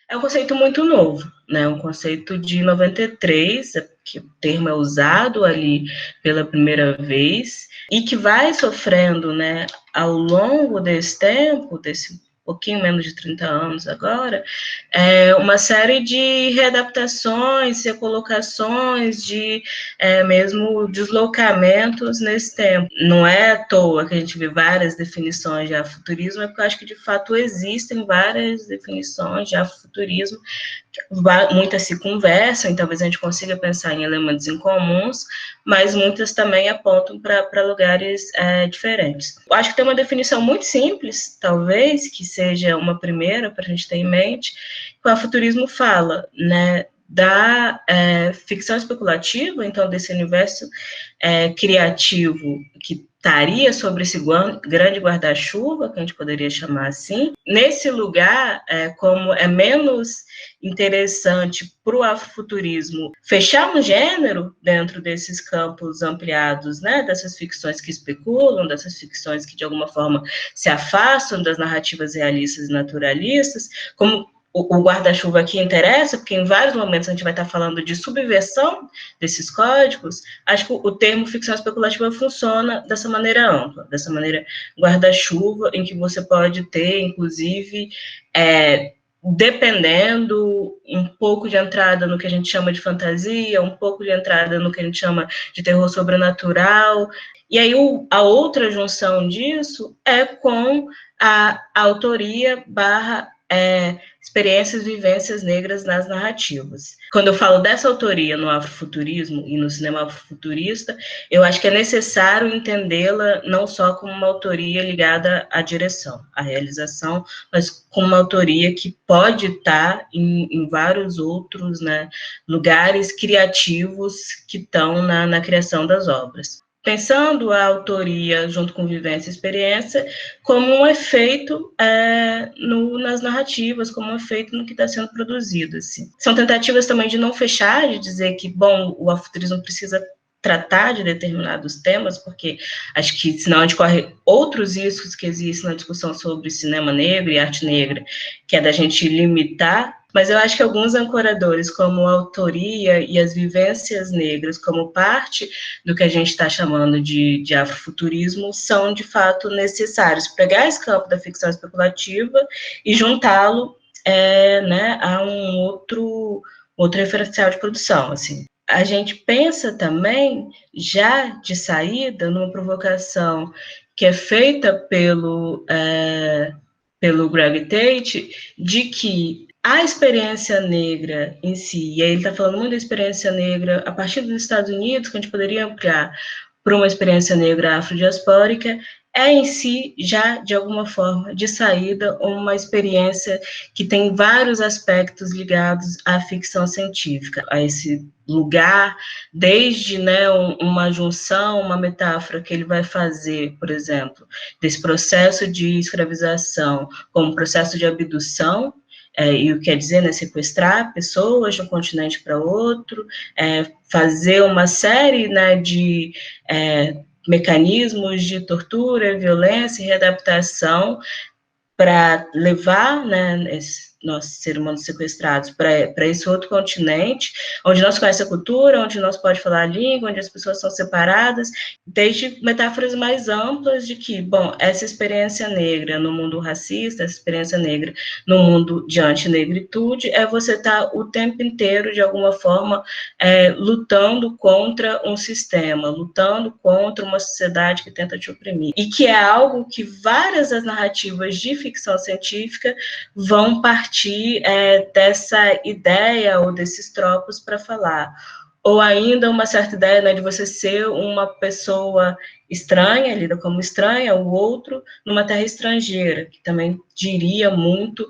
É um conceito muito novo, né? Um conceito de 93, que o termo é usado ali pela primeira vez, e que vai sofrendo, né, ao longo desse tempo, desse pouquinho menos de 30 anos agora, uma série de readaptações, recolocações, de mesmo deslocamentos nesse tempo. Não é à toa que a gente vê várias definições de afrofuturismo, é porque eu acho que de fato existem várias definições de afrofuturismo, muitas se conversam, e talvez a gente consiga pensar em elementos em comuns, mas muitas também apontam para lugares diferentes. Eu acho que tem uma definição muito simples, talvez, que seja uma primeira para a gente ter em mente, que o afrofuturismo fala, né, da ficção especulativa, então desse universo criativo que estaria sobre esse grande guarda-chuva, que a gente poderia chamar assim. Nesse lugar, como é menos interessante para o afrofuturismo fechar um gênero dentro desses campos ampliados, né, dessas ficções que especulam, dessas ficções que de alguma forma se afastam das narrativas realistas e naturalistas, como o guarda-chuva aqui interessa, porque em vários momentos a gente vai estar falando de subversão desses códigos. Acho que o termo ficção especulativa funciona dessa maneira ampla, dessa maneira guarda-chuva, em que você pode ter, inclusive, dependendo um pouco de entrada no que a gente chama de fantasia, um pouco de entrada no que a gente chama de terror sobrenatural. E aí a outra junção disso é com a autoria barra experiências, vivências negras nas narrativas. Quando eu falo dessa autoria no afrofuturismo e no cinema afrofuturista, eu acho que é necessário entendê-la não só como uma autoria ligada à direção, à realização, mas como uma autoria que pode estar em vários outros, né, lugares criativos que estão na criação das obras. Pensando a autoria junto com vivência e experiência como um efeito nas narrativas, como um efeito no que está sendo produzido. Assim. São tentativas também de não fechar, de dizer que, bom, o afrofuturismo precisa tratar de determinados temas, porque acho que senão a gente corre outros riscos que existem na discussão sobre cinema negro e arte negra, que é da gente limitar, mas eu acho que alguns ancoradores, como a autoria e as vivências negras, como parte do que a gente está chamando de afrofuturismo, são, de fato, necessários. Pegar esse campo da ficção especulativa e juntá-lo né, a um outro referencial de produção, assim. A gente pensa também, já de saída, numa provocação que é feita pelo Greg Tate, de que a experiência negra em si, e aí ele está falando muito da experiência negra a partir dos Estados Unidos, que a gente poderia ampliar para uma experiência negra afrodiaspórica, é em si, já de alguma forma, de saída, uma experiência que tem vários aspectos ligados à ficção científica, a esse lugar, desde, né, uma junção, uma metáfora que ele vai fazer, por exemplo, desse processo de escravização como processo de abdução, e o que quer dizer, né, sequestrar pessoas de um continente para outro, fazer uma série, né, de mecanismos de tortura, violência e readaptação para levar, né, nossos seres humanos sequestrados para esse outro continente, onde nós conhecemos a cultura, onde nós podemos falar a língua, onde as pessoas são separadas, desde metáforas mais amplas de que, bom, essa experiência negra no mundo racista, essa experiência negra no mundo de antinegritude, você estar o tempo inteiro, de alguma forma, lutando contra um sistema, lutando contra uma sociedade que tenta te oprimir, e que é algo que várias das narrativas de ficção científica vão partir dessa ideia ou desses tropos para falar. Ou ainda uma certa ideia, né, de você ser uma pessoa estranha, lida como estranha, o outro, numa terra estrangeira, que também diria muito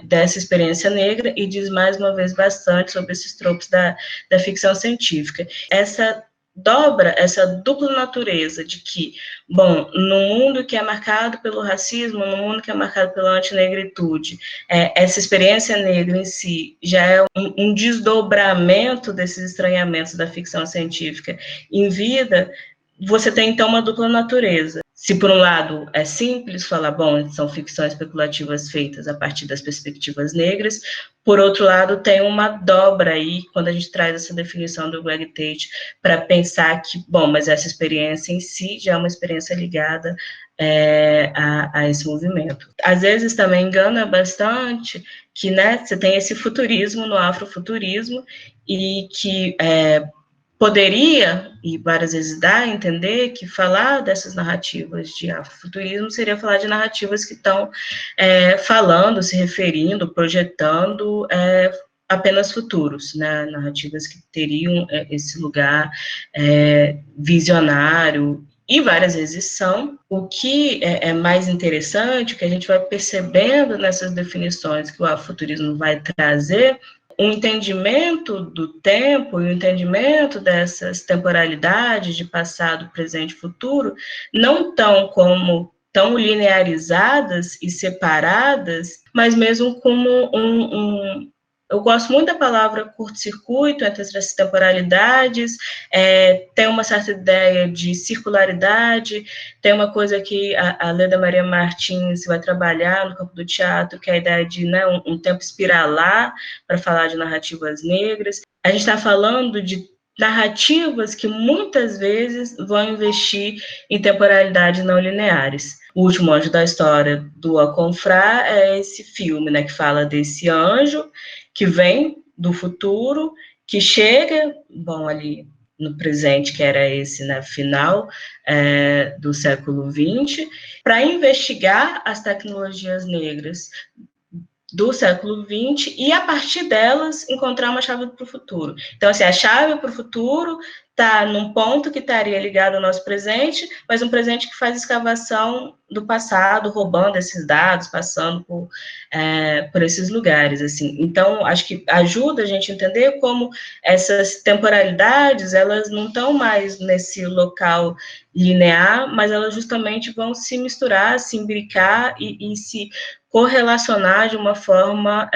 dessa experiência negra e diz mais uma vez bastante sobre esses tropos da ficção científica. Essa dupla natureza de que, bom, no mundo que é marcado pelo racismo, no mundo que é marcado pela antinegritude, essa experiência negra em si já é um desdobramento desses estranhamentos da ficção científica em vida, você tem, então, uma dupla natureza. se por um lado é simples falar, bom, são ficções especulativas feitas a partir das perspectivas negras, por outro lado tem uma dobra aí, quando a gente traz essa definição do Greg Tate, para pensar que, bom, mas essa experiência em si já é uma experiência ligada a esse movimento. Às vezes também engana bastante que, né, você tem esse futurismo no afrofuturismo e que poderia, e várias vezes dá a entender, que falar dessas narrativas de afrofuturismo seria falar de narrativas que estão falando, se referindo, projetando apenas futuros, né? Narrativas que teriam esse lugar visionário, e várias vezes são. O que é mais interessante, que a gente vai percebendo nessas definições que o afrofuturismo vai trazer, um entendimento do tempo e o entendimento dessas temporalidades de passado, presente e futuro, não tão linearizadas e separadas, mas mesmo como eu gosto muito da palavra curto-circuito entre essas temporalidades, tem uma certa ideia de circularidade, tem uma coisa que a Leda Maria Martins vai trabalhar no campo do teatro, que é a ideia de, né, um tempo espiralar, para falar de narrativas negras. A gente está falando de narrativas que muitas vezes vão investir em temporalidades não lineares. O Último Anjo da História, do Aconfrá, é esse filme, né, que fala desse anjo que vem do futuro, que chega, bom, ali no presente, que era esse, né, final do século XX, para investigar as tecnologias negras do século XX e, a partir delas, encontrar uma chave para o futuro. Então, assim, a chave para o futuro está num ponto que estaria ligado ao nosso presente, mas um presente que faz escavação do passado, roubando esses dados, passando por esses lugares, assim. Então, acho que ajuda a gente a entender como essas temporalidades, elas não estão mais nesse local linear, mas elas justamente vão se misturar, se imbricar e se correlacionar de uma forma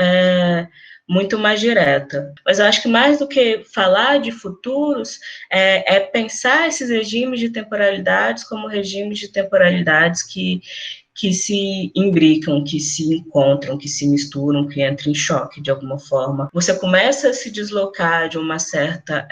muito mais direta. Mas eu acho que mais do que falar de futuros, é pensar esses regimes de temporalidades como regimes de temporalidades que se imbricam, que se encontram, que se misturam, que entram em choque de alguma forma. Você começa a se deslocar de uma certa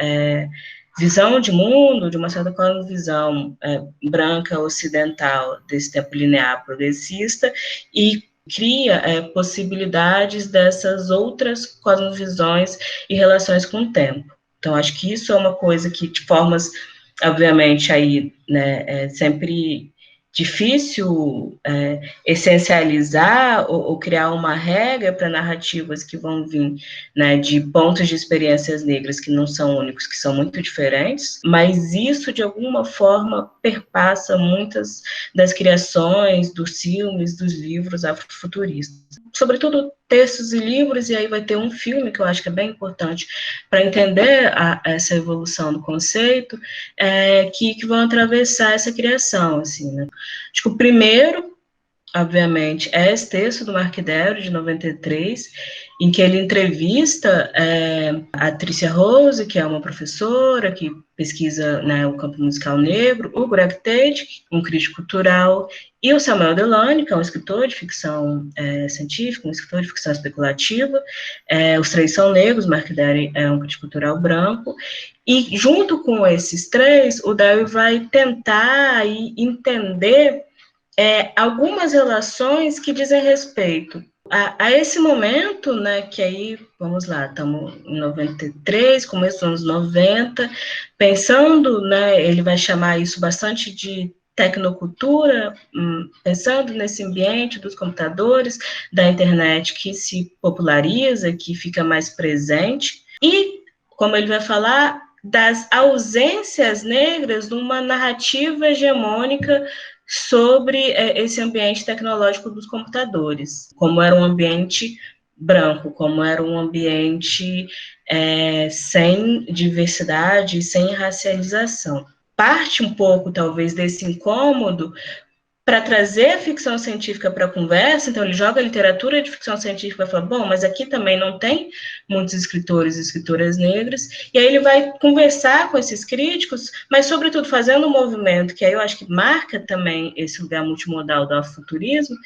visão de mundo, de uma certa visão branca ocidental desse tempo linear progressista e cria possibilidades dessas outras cosmovisões e relações com o tempo. Então, acho que isso é uma coisa que, de formas, obviamente, aí, né, é sempre difícil essencializar ou criar uma regra para narrativas que vão vir, né, de pontos de experiências negras que não são únicos, que são muito diferentes, mas isso, de alguma forma, perpassa muitas das criações, dos filmes, dos livros afrofuturistas. Sobretudo textos e livros, e aí vai ter um filme que eu acho que é bem importante para entender essa evolução do conceito, que vão atravessar essa criação, assim, né? Acho que o primeiro, obviamente, é esse texto do Mark Darrow, de 93, em que ele entrevista a Trícia Rose, que é uma professora que pesquisa, né, o campo musical negro, o Greg Tate, um crítico cultural, e o Samuel Delany, que é um escritor de ficção científica, um escritor de ficção especulativa. Os três são negros, Mark Darrow é um crítico cultural branco, e junto com esses três, o Darrow vai tentar aí entender algumas relações que dizem respeito a esse momento, né, que aí, vamos lá, estamos em 93, começo dos anos 90, pensando, né, ele vai chamar isso bastante de tecnocultura, pensando nesse ambiente dos computadores, da internet que se populariza, que fica mais presente, e, como ele vai falar, das ausências negras numa narrativa hegemônica sobre esse ambiente tecnológico dos computadores, como era um ambiente branco, como era um ambiente sem diversidade, sem racialização. Parte um pouco, talvez, desse incômodo para trazer a ficção científica para a conversa, então ele joga a literatura de ficção científica e fala, bom, mas aqui também não tem muitos escritores e escritoras negras, e aí ele vai conversar com esses críticos, mas sobretudo fazendo um movimento, que aí eu acho que marca também esse lugar multimodal do afrofuturismo,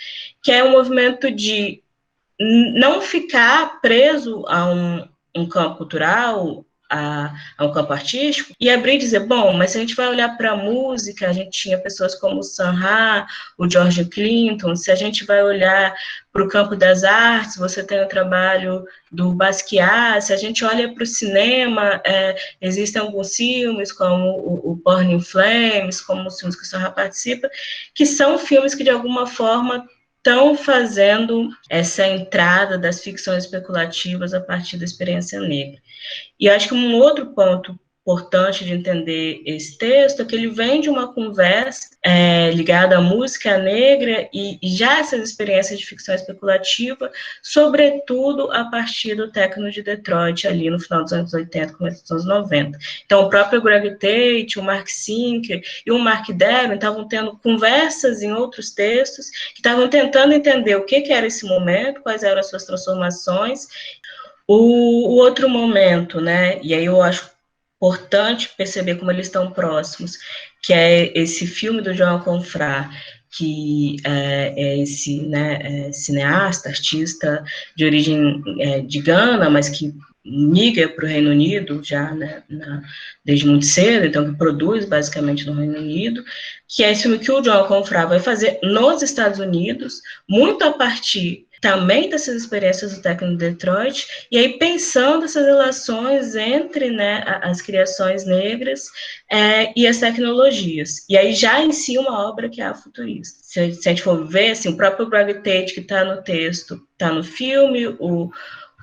que é um movimento de não ficar preso a um campo cultural, a um campo artístico, e abrir e dizer, bom, mas se a gente vai olhar para a música, a gente tinha pessoas como o Sun Ra, o George Clinton, se a gente vai olhar para o campo das artes, você tem o trabalho do Basquiat, se a gente olha para o cinema, existem alguns filmes, como o Burning Flames, como os filmes que o Sun Ra participa, que são filmes que, de alguma forma, estão fazendo essa entrada das ficções especulativas a partir da experiência negra. E acho que um outro ponto importante de entender esse texto é que ele vem de uma conversa ligada à música negra e já essas experiências de ficção especulativa, sobretudo a partir do techno de Detroit, ali no final dos anos 80, começo dos anos 90. Então, o próprio Greg Tate, o Mark Sinker e o Mark Devin estavam tendo conversas em outros textos que estavam tentando entender o que era esse momento, quais eram as suas transformações. O outro momento, né, e aí eu acho importante perceber como eles estão próximos, que é esse filme do João Confrá, que é esse, né, cineasta, artista de origem de Gana, mas que migra para o Reino Unido já, né, desde muito cedo, então que produz basicamente no Reino Unido, que é esse filme que o João Confrá vai fazer nos Estados Unidos, muito a partir também dessas experiências do Techno de Detroit, e aí pensando essas relações entre, né, as criações negras e as tecnologias. E aí já em si uma obra que é afuturista. Se a gente for ver, assim, o próprio Greg Tate, que está no texto, está no filme,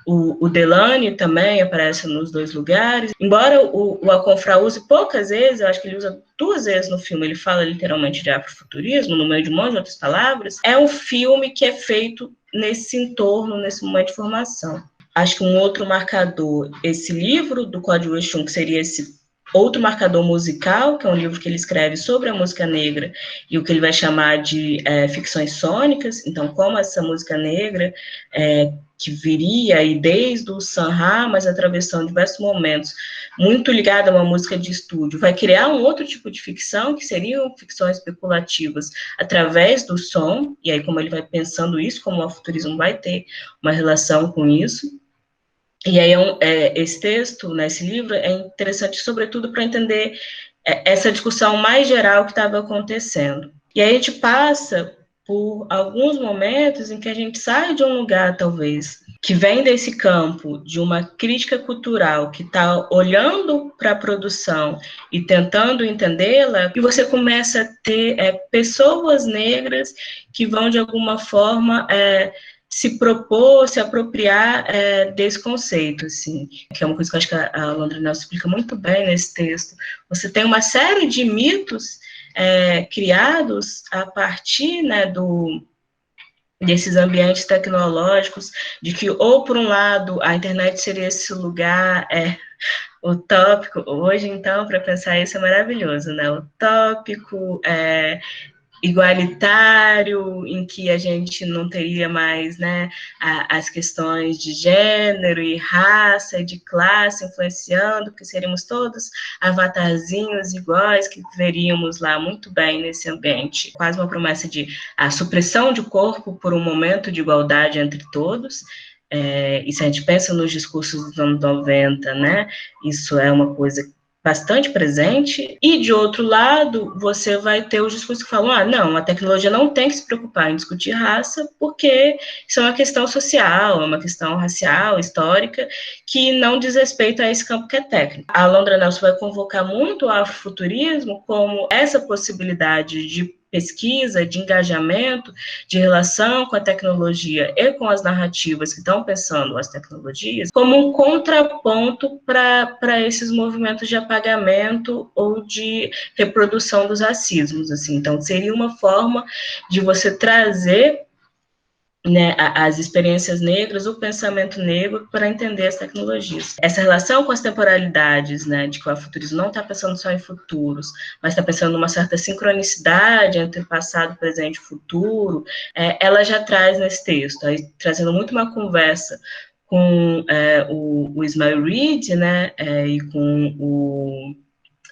o Delany também aparece nos dois lugares. Embora o Aconfrá use poucas vezes, eu acho que ele usa 2 vezes no filme, ele fala literalmente de afrofuturismo, no meio de um monte de outras palavras, é um filme que é feito nesse entorno, nesse momento de formação. Acho que um outro marcador, esse livro do Código Exum, que seria esse outro marcador musical, que é um livro que ele escreve sobre a música negra e o que ele vai chamar de ficções sônicas, então como essa música negra que viria aí desde o Sun Ra, mas atravessando diversos momentos, muito ligada a uma música de estúdio, vai criar um outro tipo de ficção, que seriam ficções especulativas através do som, e aí como ele vai pensando isso, como o afuturismo vai ter uma relação com isso. E aí esse texto, né, esse livro, é interessante sobretudo para entender essa discussão mais geral que estava acontecendo. E aí a gente passa por alguns momentos em que a gente sai de um lugar, talvez, que vem desse campo de uma crítica cultural que está olhando para a produção e tentando entendê-la, e você começa a ter pessoas negras que vão, de alguma forma, se propor, se apropriar desse conceito, assim, que é uma coisa que eu acho que a Londra Nelson explica muito bem nesse texto. Você tem uma série de mitos criados a partir, né, desses ambientes tecnológicos, de que, ou por um lado, a internet seria esse lugar utópico, hoje, então, para pensar isso é maravilhoso, né, utópico, igualitário, em que a gente não teria mais, né, as questões de gênero e raça e de classe influenciando, porque seríamos todos avatarzinhos iguais, que veríamos lá muito bem nesse ambiente. Quase uma promessa de a supressão de corpo por um momento de igualdade entre todos. E se a gente pensa nos discursos dos anos 90, né, isso é uma coisa bastante presente, e de outro lado, você vai ter os discursos que falam, não, a tecnologia não tem que se preocupar em discutir raça, porque isso é uma questão social, é uma questão racial, histórica, que não diz respeito a esse campo que é técnico. A Londra Nelson vai convocar muito o afrofuturismo como essa possibilidade de pesquisa, de engajamento, de relação com a tecnologia e com as narrativas que estão pensando as tecnologias, como um contraponto para esses movimentos de apagamento ou de reprodução dos racismos, assim. Então, seria uma forma de você trazer né, as experiências negras, o pensamento negro para entender as tecnologias. Essa relação com as temporalidades, né, de que o afuturismo não está pensando só em futuros, mas está pensando numa certa sincronicidade entre passado, presente e futuro, ela já traz nesse texto, aí, trazendo muito uma conversa com o Ismail Reed, né, e com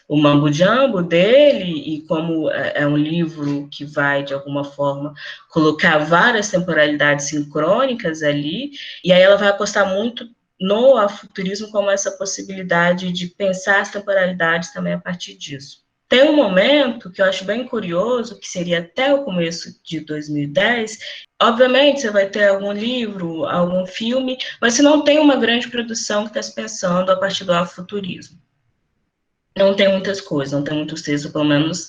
o Mambo Jambo dele, e como é um livro que vai, de alguma forma, colocar várias temporalidades sincrônicas ali, e aí ela vai apostar muito no afuturismo como essa possibilidade de pensar as temporalidades também a partir disso. Tem um momento que eu acho bem curioso, que seria até o começo de 2010, obviamente você vai ter algum livro, algum filme, mas você não tem uma grande produção que está se pensando a partir do afuturismo. Não tem muitas coisas, não tem muitos textos, pelo menos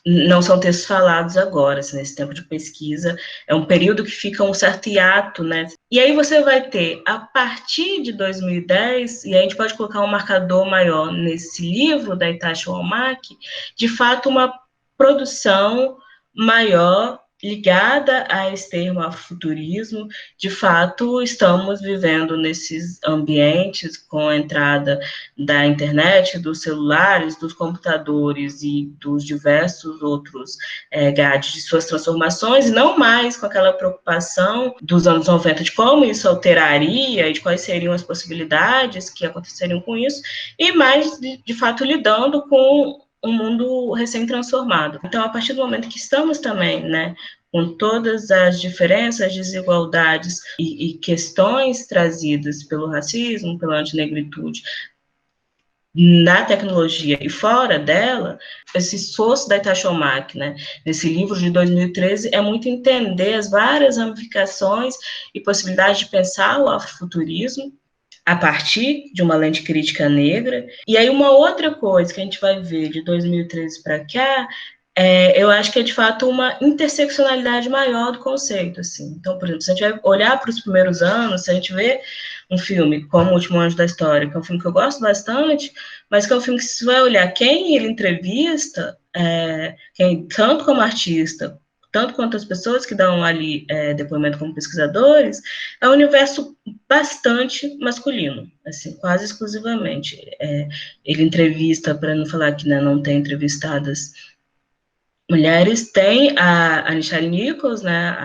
não são textos falados agora, assim, nesse tempo de pesquisa, é um período que fica um certo hiato, né? E aí você vai ter, a partir de 2010, e a gente pode colocar um marcador maior nesse livro da Itachi Womaki, de fato uma produção maior ligada a esse termo afuturismo. De fato, estamos vivendo nesses ambientes com a entrada da internet, dos celulares, dos computadores e dos diversos outros gadgets de suas transformações, e não mais com aquela preocupação dos anos 90 de como isso alteraria e de quais seriam as possibilidades que aconteceriam com isso, e mais, de fato, lidando com um mundo recém-transformado. Então, a partir do momento que estamos também, né, com todas as diferenças, desigualdades e questões trazidas pelo racismo, pela antinegritude, na tecnologia e fora dela, esse esforço da Itachi Womaki, né, nesse livro de 2013, é muito entender as várias ramificações e possibilidades de pensar o afrofuturismo a partir de uma lente crítica negra. E aí uma outra coisa que a gente vai ver de 2013 para cá, eu acho que é de fato uma interseccionalidade maior do conceito, assim. Então, por exemplo, se a gente vai olhar para os primeiros anos, se a gente vê um filme como O Último Anjo da História, que é um filme que eu gosto bastante, mas que é um filme que se vai olhar quem ele entrevista, quem, tanto como artista, tanto quanto as pessoas que dão ali depoimento como pesquisadores, é um universo bastante masculino, assim, quase exclusivamente. Ele entrevista, para não falar que, né, não tem entrevistadas mulheres, tem a Nichelle Nichols, né,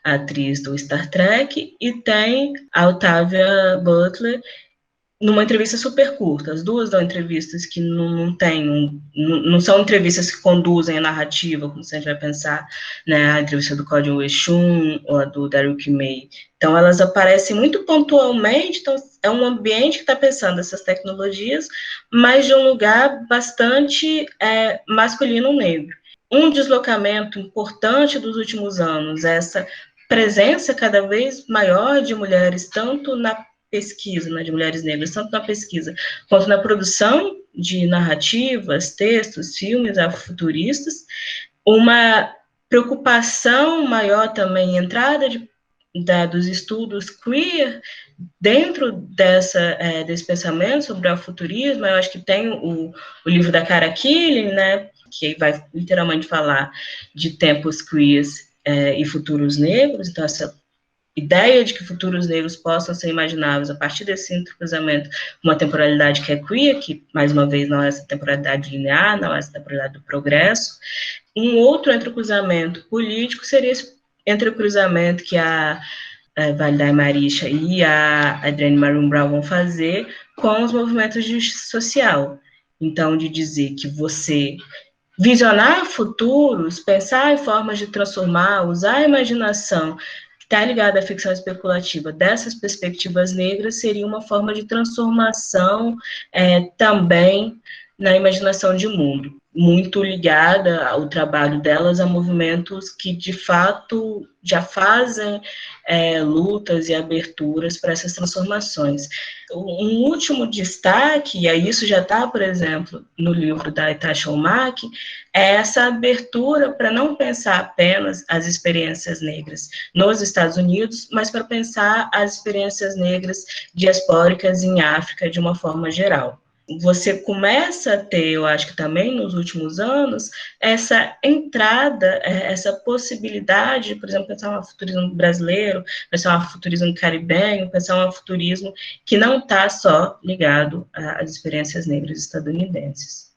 a atriz do Star Trek, e tem a Octavia Butler, numa entrevista super curta. As duas dão entrevistas que não são entrevistas que conduzem a narrativa, como você vai pensar, né, a entrevista do Código Wei-Shun ou a do Derrick May. Então, elas aparecem muito pontualmente, então é um ambiente que está pensando essas tecnologias, mas de um lugar bastante masculino negro. Um deslocamento importante dos últimos anos, essa presença cada vez maior de mulheres, tanto na pesquisa, né, de mulheres negras, tanto na pesquisa quanto na produção de narrativas, textos, filmes afrofuturistas, uma preocupação maior também, entrada dos estudos queer dentro desse pensamento sobre o afuturismo. Eu acho que tem o livro da Cara Killing, né, que vai literalmente falar de tempos queers e futuros negros. Então, essa ideia de que futuros negros possam ser imagináveis a partir desse entrecruzamento, uma temporalidade que é queer, que, mais uma vez, não é essa temporalidade linear, não é essa temporalidade do progresso. Um outro entrecruzamento político seria esse entrecruzamento que a Validai Maricha e a Adrienne Maroon Brown vão fazer com os movimentos de justiça social. Então, de dizer que você visionar futuros, pensar em formas de transformar, usar a imaginação que está ligada à ficção especulativa dessas perspectivas negras, seria uma forma de transformação também na imaginação de mundo, muito ligada ao trabalho delas a movimentos que, de fato, já fazem lutas e aberturas para essas transformações. Um último destaque, e aí isso já está, por exemplo, no livro da Itachi Womaki, é essa abertura para não pensar apenas as experiências negras nos Estados Unidos, mas para pensar as experiências negras diaspóricas em África de uma forma geral. você começa a ter, eu acho que também nos últimos anos, essa entrada, essa possibilidade, por exemplo, pensar um futurismo brasileiro, pensar um futurismo caribenho, pensar um futurismo que não está só ligado às experiências negras estadunidenses.